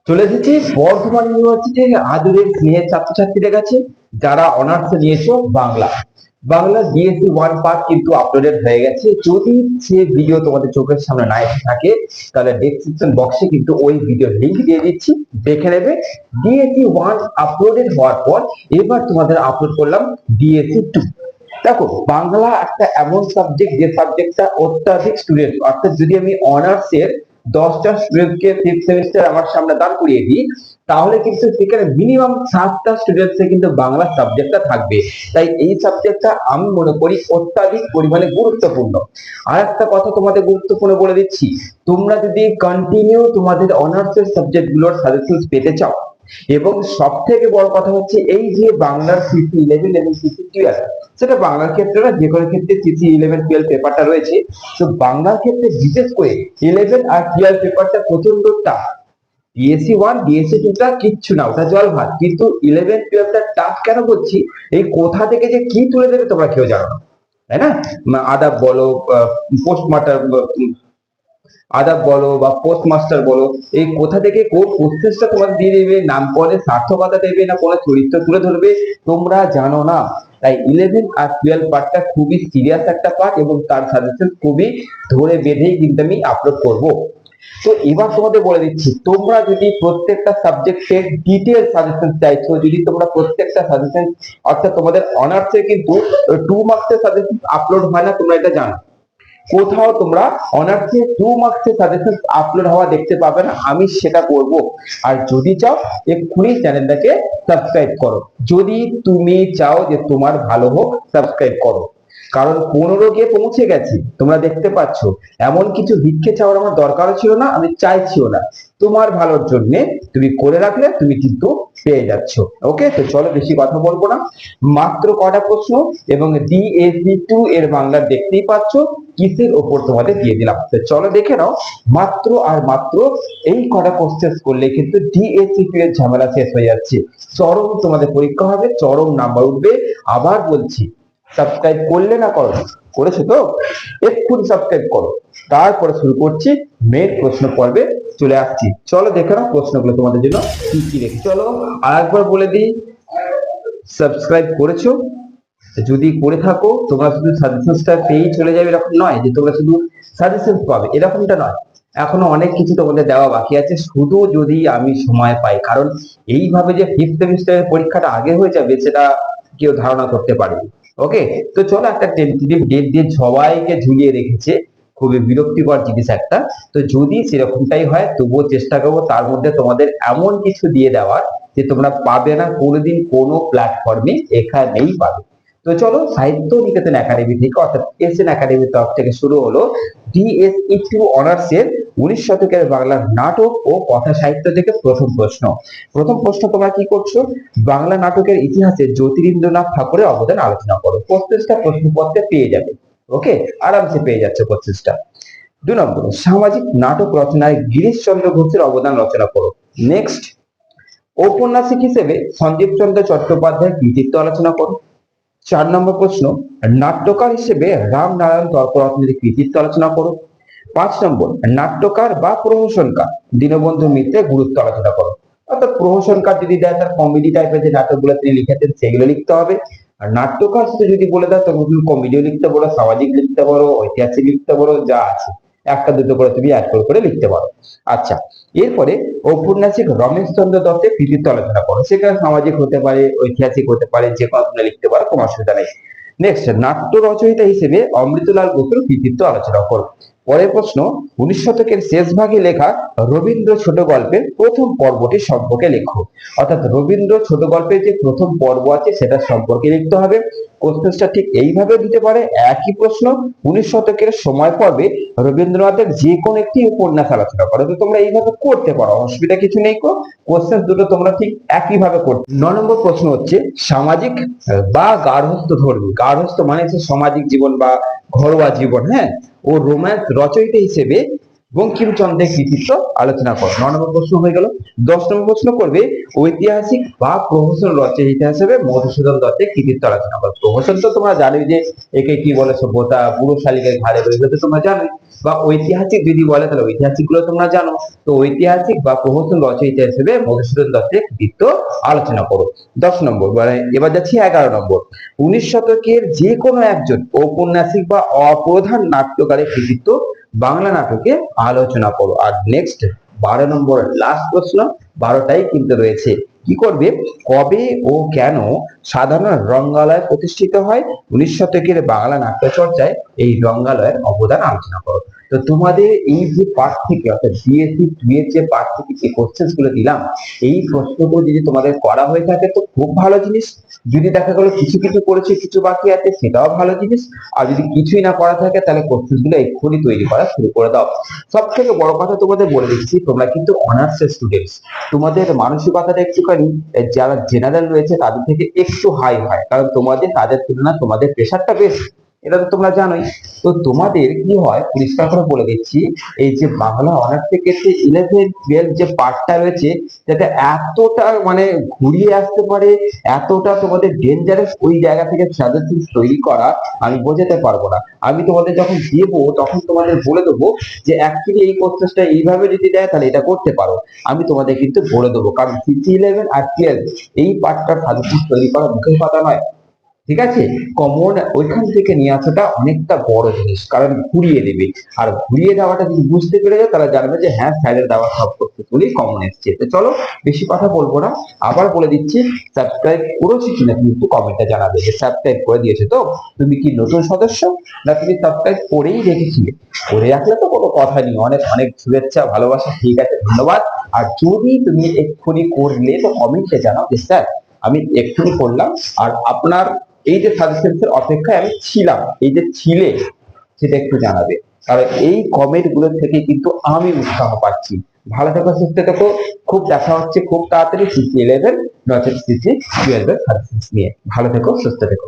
চলে এসেছি বর্ধমান ইউনিভার্সিটির আদুরে স্নেহের ছাত্রছাত্রীদের কাছে যারা অনার্স নিয়েছো Bangla. Bangla BSc one part কিন্তু আপলোডেড হয়ে গেছে। যদি সে ভিডিও তোমাদের চোখের সামনে না এসে থাকে তাহলে ডেসক্রিপশন বক্সে কিন্তু ওই ভিডিও লিংক দিয়ে দিচ্ছি, দেখে নেবে। বিএসসি ওয়ান আপলোডেড হওয়ার পর এবার তোমাদের আপলোড করলাম বিএসসি টু। দেখো, বাংলা একটা এমন সাবজেক্ট যে সাবজেক্টটা অত্যাধিক স্টুডেন্ট, অর্থাৎ যদি আমি অনার্স এর 10টা স্টুডেন্টকে ফিফথ সেমিস্টার আমার সামনে দাঁড় করিয়ে দিই তাহলে কিন্তু সেখানে মিনিমাম 7টা স্টুডেন্টসে কিন্তু বাংলা সাবজেক্টটা থাকবে। তাই এই সাবজেক্টটা আমি মনে করি অত্যাধিক পরিমাণে গুরুত্বপূর্ণ। আর একটা কথা তোমাদের গুরুত্বপূর্ণ বলে দিচ্ছি, তোমরা যদি কন্টিনিউ তোমাদের অনার্সের সাবজেক্টগুলোর সাজেশন পেতে চাও, এবং সব থেকে বড় কথা হচ্ছে এই যে বাংলার সিসি 11 এবং সিসি 12, সেটা বাংলার ক্ষেত্রে না, যে কোনো ক্ষেত্রে সিসি 11-12 পেপারটা রয়েছে। তো বাংলার ক্ষেত্রে বিশেষ করে 11 আর 12 পেপারটা প্রচন্ড টাফ। ডিএসসি ওয়ান ডিএসসি টুটা কিচ্ছু না, ওটা জল ভাত, কিন্তু 11-12টা টাফ কেন বলছি, এই কোথা থেকে যে কি তুলে দেবে তোমরা কেউ জানো না, তাই না? আদাব বলো, পোস্টমার্টার আদাব বলো বা পোস্ট মাস্টার বলো, এই কোথা থেকে কোন প্রসেসটা তোমাদের দিয়ে দেবে, নামকরণের সার্থকতা দেবে না কোনো চরিত্র তুলে ধরবে, তোমরা জানো না। তাই 11 আর 12 পার্টটা খুবই সিরিয়াস একটা পার্ট এবং তার সাজেশন খুবই ধরে বেঁধেই কিন্তু আমি আপলোড করব। তো এবার তোমাদের বলে দিচ্ছি, তোমরা যদি প্রত্যেকটা সাবজেক্টের ডিটেল সাজেশন চাইছো, যদি তোমরা প্রত্যেকটা সাজেশন, অর্থাৎ তোমাদের অনার্সে কিন্তু 2 মার্কসের সাজেশন আপলোড হয় না, তোমরা এটা জানো। কোথাও তোমরা অনার্সে 2 মার্কসের সাজেশন আপলোড হওয়া দেখতে পাবে না, আমি সেটা করব। আর যদি চাও এক্ষুনি চ্যানেলটাকে সাবস্ক্রাইব করো, যদি তুমি চাও যে তোমার ভালো হোক সাবস্ক্রাইব করো। কারণ 15 গিয়ে পৌঁছে গেছি, তোমরা দেখতে পাচ্ছ। এমন কিছু ভিক্ষে চাওয়ার আমার দরকারও ছিল না, আমি চাইছিও না। তোমার ভালোর জন্য তুমি করে রাখলে তুমি কিন্তু পেয়ে যাচ্ছ। ওকে, তো চলো বেশি কথা বলবো না, মাত্র কটা প্রশ্ন এবং ডিএসসি 2 এর বাংলা দেখতেই পাচ্ছ কিসের ওপর তোমাদের দিয়ে দিলাম। তো চলো দেখে নাও, মাত্র আর মাত্র এই কটা কোশ্চেন করলে কিন্তু ডিএসসি 2 এর ঝামেলা শেষ হয়ে যাচ্ছে। চরম তোমাদের পরীক্ষা হবে, চরম নাম্বার উঠবে। আবার বলছি, সাবস্ক্রাইব করলে না করো, করেছো তো এক্ষুনি সাবস্ক্রাইব করো। তারপরে শুরু করছি মেন প্রশ্ন পর্বে, চলে আসছি। চলো দেখে নাও প্রশ্নগুলো তোমাদের জন্য কি কি রেখে। চলো আর একবার বলে দিই, সাবস্ক্রাইব করেছো? যদি করে থাকো তোমরা শুধু সাজেশনটা পেয়েই চলে যাবে এরকম নয়, যে তোমরা শুধু সাজেশন পাবে এরকমটা নয়। এখনো অনেক কিছু তোমাদের দেওয়া বাকি আছে, শুধু যদি আমি সময় পাই। কারণ এইভাবে যে ফিফথ সেমিস্টারের পরীক্ষাটা আগে হয়ে যাবে সেটা কেউ ধারণা করতে পারেনি। ওকে, তো চলো একটা টেন্টেটিভ ডেট দিয়ে সবাইকে ঝুলিয়ে রেখেছে, খুবই বিরক্তিকর জিনিস একটা। তো যদি সেরকমটাই হয় তবুও চেষ্টা করবো তার মধ্যে তোমাদের এমন কিছু দিয়ে দেওয়ার যে তোমরা পাবে না কোনোদিন কোনো প্ল্যাটফর্মে, এখানেই পাবে। তো চলো, সাহিত্য নিকেতন একাডেমি থেকে অর্থাৎ এসএন একাডেমির তরফ থেকে শুরু হলো ডিএসই 2 অনার্স এর 19 শতকের বাংলা নাটক ও কথা সাহিত্য থেকে প্রথম প্রশ্ন। প্রথম প্রশ্ন তোমরা কি করছো, বাংলা নাটকের ইতিহাসে জ্যোতিরিন্দ্রনাথ ঠাকুরের অবদান আলোচনা করো। প্রত্যেকটা প্রশ্নপত্রে পেয়ে যাবে, ওকে, আরামসে পেয়ে যাচ্ছে প্রত্যেকটা। 2 নম্বর, সামাজিক নাটক রচনায় গিরিশচন্দ্র ঘোষের অবদান রচনা করো। নেক্সট, ঔপন্যাসিক হিসেবে সঞ্জীব চন্দ্র চট্টোপাধ্যায়ের কৃতিত্ব আলোচনা করো। 4 নম্বর প্রশ্ন, নাট্যকার হিসেবে রামনারায়ণ তর্করত্নের কৃতিত্ব আলোচনা করো। 5 নম্বর, নাট্যকার বা প্রহসনকার দীনবন্ধু মিত্রের গুরুত্ব আলোচনা করো। অর্থাৎ প্রহসনকার যদি দেয় তার কমেডি টাইপের যে নাটকগুলো তিনি লিখেছেন সেগুলো লিখতে হবে। আর নাট্যকার শুধু যদি বলে দাও তখন তুমি কমেডিও লিখতে পারো, সামাজিক লিখতে পারো, ঐতিহাসিক লিখতে পারো, যা আছে একটা দুটো করে তুমি অ্যাড করে লিখতে পারো। আচ্ছা, এরপরে ঔপন্যাসিক রমেশচন্দ্র দত্তের কৃতিত্ব আলোচনা করো। সেখানে সামাজিক হতে পারে, ঐতিহাসিক হতে পারে, যে কোনো তুমি লিখতে পারো, কোনো অসুবিধা নেই। নেক্সট, নাট্য রচয়িতা হিসেবে অমৃতলাল বসুর কৃতিত্ব আলোচনা করো। পরের প্রশ্ন, 19 শতকের শেষ ভাগে লেখা রবীন্দ্র ছোট গল্পের প্রথম পর্বটি সম্পর্কে লেখো। অর্থাৎ রবীন্দ্র ছোট গল্পের যে প্রথম পর্ব আছে সেটা সম্পর্কে লিখতে হবে। কোশ্চেনটা ঠিক এইভাবে দিতে পারে, একই প্রশ্ন 19 শতকের সময় পর্বে রবীন্দ্রনাথের যে কোনো একটি উপন্যাস আলোচনা করো। তো তোমরা এইভাবে করতে পারো, অসুবিধা কিছু নেই। কোশ্চেন দুটো তোমরা ঠিক একই ভাবে করতে। 9 নম্বর প্রশ্ন হচ্ছে সামাজিক বা গার্হস্থ্য ধর্মী, গার্হস্থ্য মানে হচ্ছে সামাজিক জীবন বা ঘরোয়া জীবন, হ্যাঁ, ও রোম্যান্স রচয়িতা হিসেবে বঙ্কিমচন্দ্রের কৃতিত্ব আলোচনা করো। 9 নম্বর প্রশ্ন হয়ে গেল। 10 নম্বর প্রশ্ন করবে ঐতিহাসিক বা প্রহসন রচয়িতা হিসেবে মধুসূদন দত্তের কৃতিত্ব আলোচনা করো। প্রহসন তো তোমরা জানোই যে একে কি বলে, সভ্যতা, বুড়ো শালিকের ঘাড়ে বইগুলো তো তোমরা জানোই। বা ঐতিহাসিক যদি বলে তাহলে ঐতিহাসিক গুলো তোমরা জানো। তো ঐতিহাসিক বা প্রহসন রচয়িতা হিসেবে মধুসূদন দত্তের কৃতিত্ব আলোচনা করো। 10 নম্বর। এবার যাচ্ছি 11 নম্বর। 19 শতকের যে কোনো একজন ঔপন্যাসিক বা অপ্রধান নাট্যকারের কৃতিত্ব বাংলা নাটকে আলোচনা করো। আর নেক্সট 12 নম্বর লাস্ট প্রশ্ন, 12টাই কিন্তু রয়েছে। কি করবে, কবে ও কেন সাধারণ রঙ্গালয় প্রতিষ্ঠিত হয়? 19 শতকের বাংলা নাট্য চর্চায় এই রঙ্গালয়ের অবদান আলোচনা করো। তো তোমাদের এই যে পার্ট থেকে অর্থাৎ বিএসসি 2 এর যে পার্ট থেকে যে কোশ্চেন গুলো দিলাম, এই প্রশ্নগুলো যদি তোমাদের করা হয়ে থাকে তো খুব ভালো জিনিস। যদি দেখা গেলো কিছু কিছু করেছে, কিছু বাকি আছে, সেটাও ভালো জিনিস। আর যদি কিছুই না করা থাকে তাহলে কোশ্চেন গুলো এক্ষুনি তৈরি করা শুরু করে দাও। সব থেকে বড় কথা তোমাদের বলে দিচ্ছি, তোমরা কিন্তু অনার্স স্টুডেন্টস, তোমাদের মানসিকতাটা একটুখানি যারা জেনারেল রয়েছে তাদের থেকে একটু হাই হয়, কারণ তোমাদের তাদের তুলনায় তোমাদের প্রেশারটা বেশি, এটা তো তোমরা জানোই। তো তোমাদের কি হয় পরিষ্কার করে বলে দিচ্ছি, এই যে বাংলা অনার্স থেকে 11 12 যে পার্টটা রয়েছে, যাতে এতটা মানে ঘুরিয়ে আসতে পারে, এতটা তোমাদের ডেঞ্জারাস ওই জায়গা থেকে সাজেশন তৈরি করা আমি বোঝাতে পারবো না। আমি তোমাদের যখন দেবো তখন তোমাদের বলে দেবো যে অ্যাকচুয়ালি এই কোর্সটা এইভাবে যদি দেয় তাহলে এটা করতে পারো। আমি তোমাদের কিন্তু বলে দেবো, কারণ সিসি 11 আর 12 এই পার্টটার সাজেশন তৈরি করা মুখের কথা নয়, ঠিক আছে। কমন ওইখান থেকে নিয়ে আসাটা অনেকটা বড় জিনিস, কারণ ঘুরিয়ে দেবে। আর ঘুরিয়ে দেওয়াটা যদি বুঝতে পেরে যাও তাহলে জানবে যে হ্যাঁ স্যারের দেওয়া সব কোশ্চেনগুলি কমন এসছে। তো চলো বেশি কথা বলবো না, আবার বলে দিচ্ছি, সাবস্ক্রাইব করেছি কিনা তুমি একটু কমেন্টে জানাবে যে সাবস্ক্রাইব করে দিয়েছে। তো তুমি কি নতুন সদস্য, না তুমি সাবস্ক্রাইব করেই রেখেছিলে? করে রাখলে তো কোনো কথা নেই। অনেক অনেক শুভেচ্ছা, ভালোবাসা, ঠিক আছে, ধন্যবাদ। আর যদি তুমি এক্ষুনি করলে তো কমেন্টে জানাও যে স্যার আমি এক্ষুনি করলাম, আর আপনার এই যে সাজেশনসের অপেক্ষায় আমি ছিলাম, এই যে ছিলে সেটা একটু জানাবে, কারণ এই কমেন্ট গুলো থেকে কিন্তু আমি উৎসাহ পাচ্ছি। ভালো থেকো, সুস্থ থেকো, খুব দেখা হচ্ছে খুব তাড়াতাড়ি সিসি 11 নচেত সিসি 12 এর সাজেশনস নিয়ে। ভালো থেকো, সুস্থ থেকো।